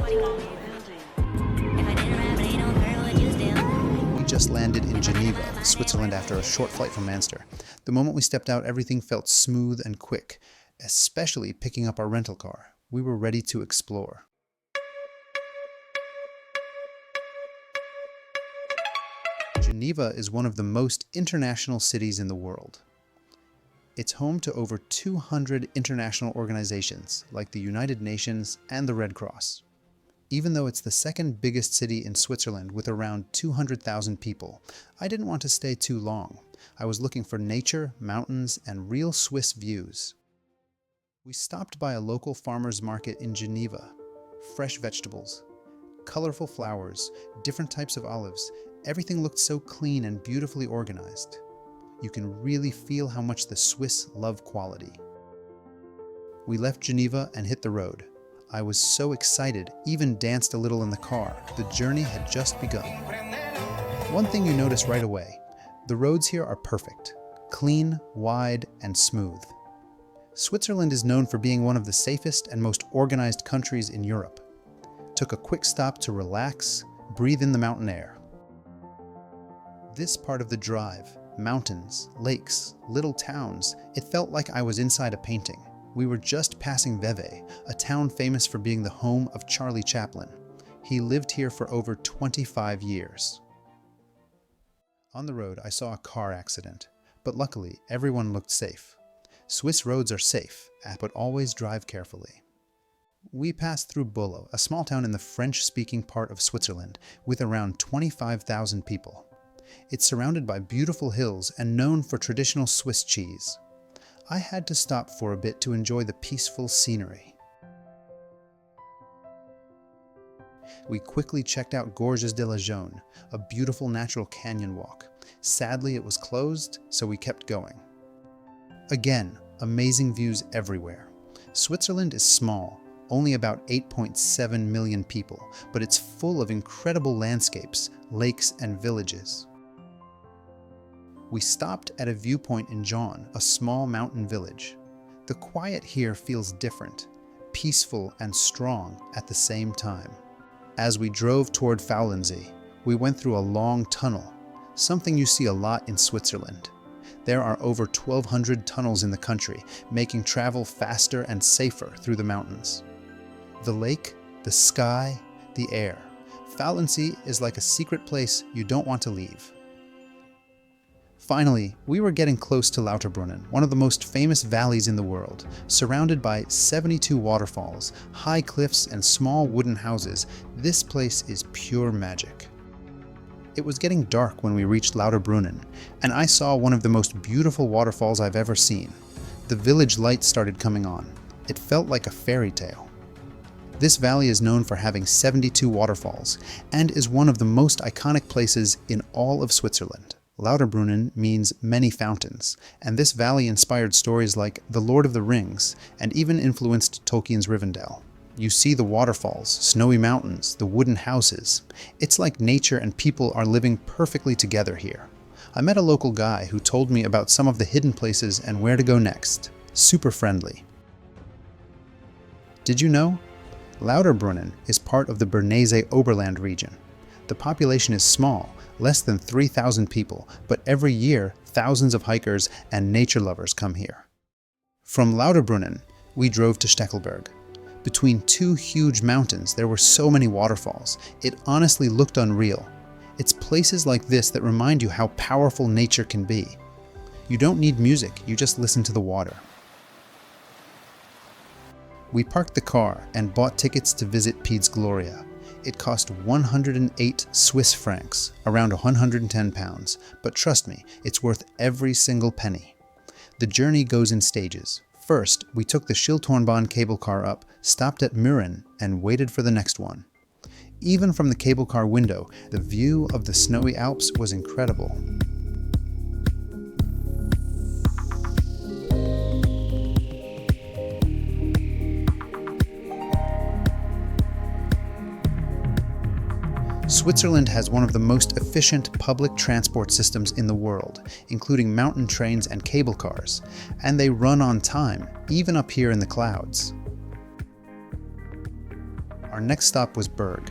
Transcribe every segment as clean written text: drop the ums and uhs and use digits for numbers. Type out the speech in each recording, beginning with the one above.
We just landed in Geneva, Switzerland after a short flight from Manchester. The moment we stepped out, everything felt smooth and quick, especially picking up our rental car. We were ready to explore. Geneva is one of the most international cities in the world. It's home to over 200 international organizations like the United Nations and the Red Cross. Even though it's the second biggest city in Switzerland with around 200,000 people, I didn't want to stay too long. I was looking for nature, mountains, and real Swiss views. We stopped by a local farmer's market in Geneva. Fresh vegetables, colorful flowers, different types of olives. Everything looked so clean and beautifully organized. You can really feel how much the Swiss love quality. We left Geneva and hit the road. I was so excited, even danced a little in the car. The journey had just begun. One thing you notice right away, the roads here are perfect, clean, wide, and smooth. Switzerland is known for being one of the safest and most organized countries in Europe. Took a quick stop to relax, breathe in the mountain air. This part of the drive, mountains, lakes, little towns, it felt like I was inside a painting. We were just passing Vevey, a town famous for being the home of Charlie Chaplin. He lived here for over 25 years. On the road, I saw a car accident, but luckily everyone looked safe. Swiss roads are safe, but always drive carefully. We passed through Bülow, a small town in the French-speaking part of Switzerland with around 25,000 people. It's surrounded by beautiful hills and known for traditional Swiss cheese. I had to stop for a bit to enjoy the peaceful scenery. We quickly checked out Gorges de la Jaune, a beautiful natural canyon walk. Sadly, it was closed, so we kept going. Again, amazing views everywhere. Switzerland is small, only about 8.7 million people, but it's full of incredible landscapes, lakes, and villages. We stopped at a viewpoint in Jaune, a small mountain village. The quiet here feels different, peaceful and strong at the same time. As we drove toward Faulensee, we went through a long tunnel, something you see a lot in Switzerland. There are over 1,200 tunnels in the country, making travel faster and safer through the mountains. The lake, the sky, the air. Faulensee is like a secret place you don't want to leave. Finally, we were getting close to Lauterbrunnen, one of the most famous valleys in the world, surrounded by 72 waterfalls, high cliffs, and small wooden houses. This place is pure magic. It was getting dark when we reached Lauterbrunnen, and I saw one of the most beautiful waterfalls I've ever seen. The village lights started coming on. It felt like a fairy tale. This valley is known for having 72 waterfalls, and is one of the most iconic places in all of Switzerland. Lauterbrunnen means many fountains, and this valley inspired stories like The Lord of the Rings, and even influenced Tolkien's Rivendell. You see the waterfalls, snowy mountains, the wooden houses. It's like nature and people are living perfectly together here. I met a local guy who told me about some of the hidden places and where to go next. Super friendly. Did you know? Lauterbrunnen is part of the Bernese Oberland region. The population is small, less than 3,000 people, but every year thousands of hikers and nature lovers come here. From Lauterbrunnen, we drove to Steckelberg. Between two huge mountains, there were so many waterfalls. It honestly looked unreal. It's places like this that remind you how powerful nature can be. You don't need music, you just listen to the water. We parked the car and bought tickets to visit Piz Gloria. It cost 108 Swiss francs, around 110 pounds, but trust me, it's worth every single penny. The journey goes in stages. First, we took the Schilthornbahn cable car up, stopped at Mürren, and waited for the next one. Even from the cable car window, the view of the snowy Alps was incredible. Switzerland has one of the most efficient public transport systems in the world, including mountain trains and cable cars, and they run on time, even up here in the clouds. Our next stop was Berg.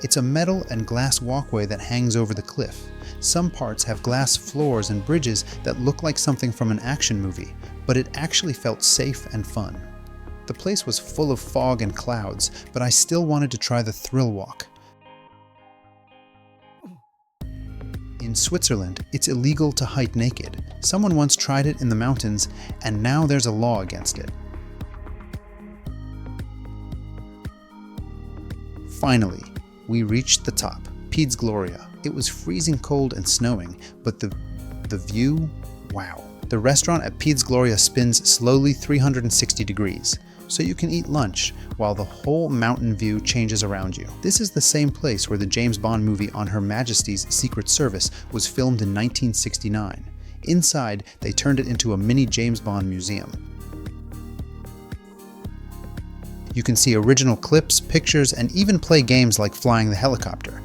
It's a metal and glass walkway that hangs over the cliff. Some parts have glass floors and bridges that look like something from an action movie, but it actually felt safe and fun. The place was full of fog and clouds, but I still wanted to try the thrill walk. In Switzerland, it's illegal to hike naked. Someone once tried it in the mountains, and now there's a law against it. Finally, we reached the top, Piz Gloria. It was freezing cold and snowing, but the view, wow. The restaurant at Piz Gloria spins slowly 360 degrees, so you can eat lunch while the whole mountain view changes around you. This is the same place where the James Bond movie On Her Majesty's Secret Service was filmed in 1969. Inside, they turned it into a mini James Bond museum. You can see original clips, pictures, and even play games like flying the helicopter.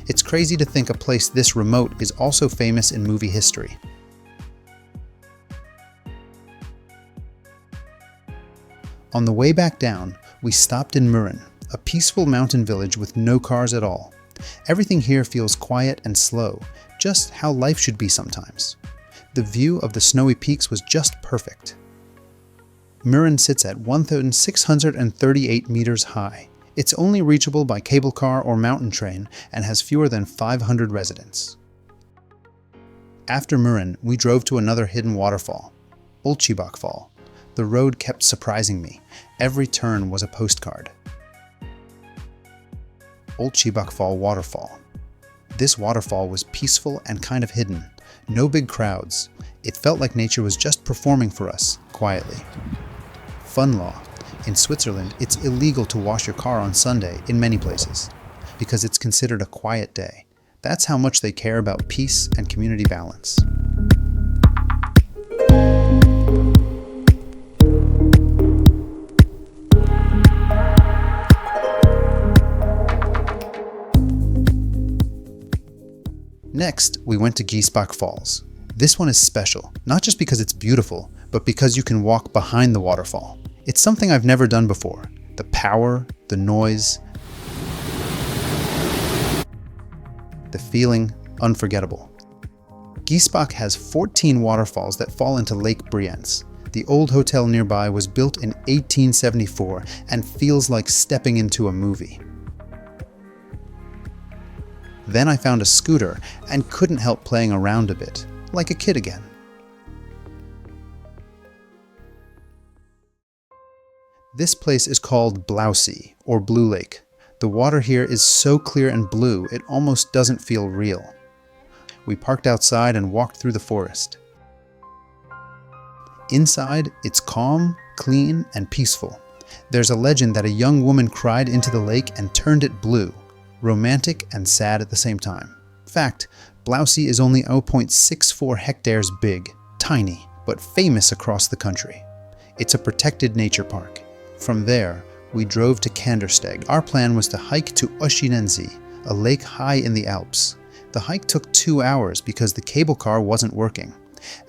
It's crazy to think a place this remote is also famous in movie history. On the way back down, we stopped in Mürren, a peaceful mountain village with no cars at all. Everything here feels quiet and slow, just how life should be sometimes. The view of the snowy peaks was just perfect. Mürren sits at 1,638 meters high. It's only reachable by cable car or mountain train and has fewer than 500 residents. After Mürren, we drove to another hidden waterfall, Ulchibach Fall. The road kept surprising me. Every turn was a postcard. Ulchibach Fall Waterfall. This waterfall was peaceful and kind of hidden. No big crowds. It felt like nature was just performing for us, quietly. Fun law. In Switzerland, it's illegal to wash your car on Sunday in many places, because it's considered a quiet day. That's how much they care about peace and community balance. Next, we went to Giesbach Falls. This one is special, not just because it's beautiful, but because you can walk behind the waterfall. It's something I've never done before. The power, the noise, the feeling, unforgettable. Giesbach has 14 waterfalls that fall into Lake Brienz. The old hotel nearby was built in 1874 and feels like stepping into a movie. Then I found a scooter and couldn't help playing around a bit, like a kid again. This place is called Blausee, or Blue Lake. The water here is so clear and blue, it almost doesn't feel real. We parked outside and walked through the forest. Inside, it's calm, clean, and peaceful. There's a legend that a young woman cried into the lake and turned it blue. Romantic and sad at the same time. Fact, Blausee is only 0.64 hectares big, tiny, but famous across the country. It's a protected nature park. From there, we drove to Kandersteg. Our plan was to hike to Oschinensee, a lake high in the Alps. The hike took 2 hours because the cable car wasn't working.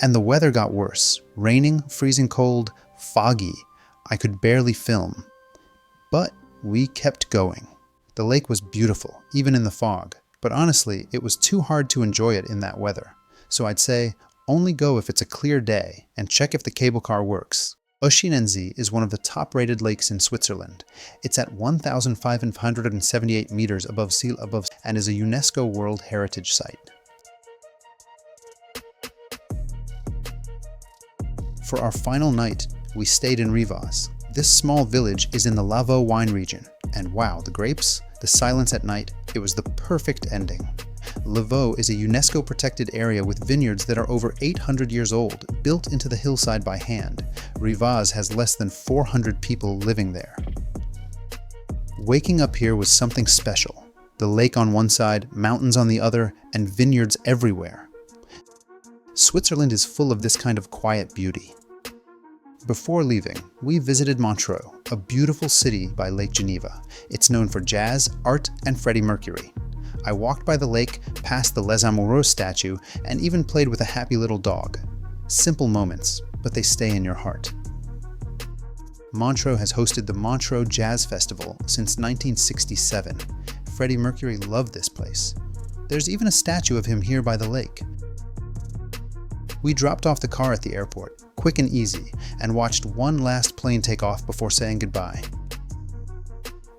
And the weather got worse. Raining, freezing cold, foggy. I could barely film. But we kept going. The lake was beautiful, even in the fog, but honestly, it was too hard to enjoy it in that weather. So I'd say, only go if it's a clear day, and check if the cable car works. Oschinensee is one of the top-rated lakes in Switzerland. It's at 1,578 meters above sea level and is a UNESCO World Heritage Site. For our final night, we stayed in Rivaz. This small village is in the Lavaux wine region, and wow, the grapes, the silence at night, it was the perfect ending. Lavaux is a UNESCO-protected area with vineyards that are over 800 years old, built into the hillside by hand. Rivaz has less than 400 people living there. Waking up here was something special. The lake on one side, mountains on the other, and vineyards everywhere. Switzerland is full of this kind of quiet beauty. Before leaving, we visited Montreux. a beautiful city by Lake Geneva. It's known for jazz, art, and Freddie Mercury. I walked by the lake, past the Les Amoureux statue, and even played with a happy little dog. Simple moments, but they stay in your heart. Montreux has hosted the Montreux Jazz Festival since 1967. Freddie Mercury loved this place. There's even a statue of him here by the lake. We dropped off the car at the airport, quick and easy, and watched one last plane take off before saying goodbye.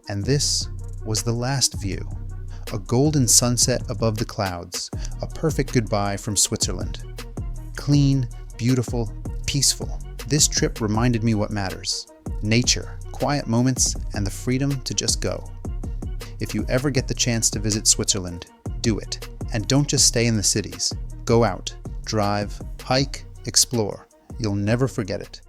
And this was the last view. A golden sunset above the clouds, a perfect goodbye from Switzerland. Clean, beautiful, peaceful. This trip reminded me what matters. Nature, quiet moments, and the freedom to just go. If you ever get the chance to visit Switzerland, do it. And don't just stay in the cities. Go out, drive, hike, explore. You'll never forget it.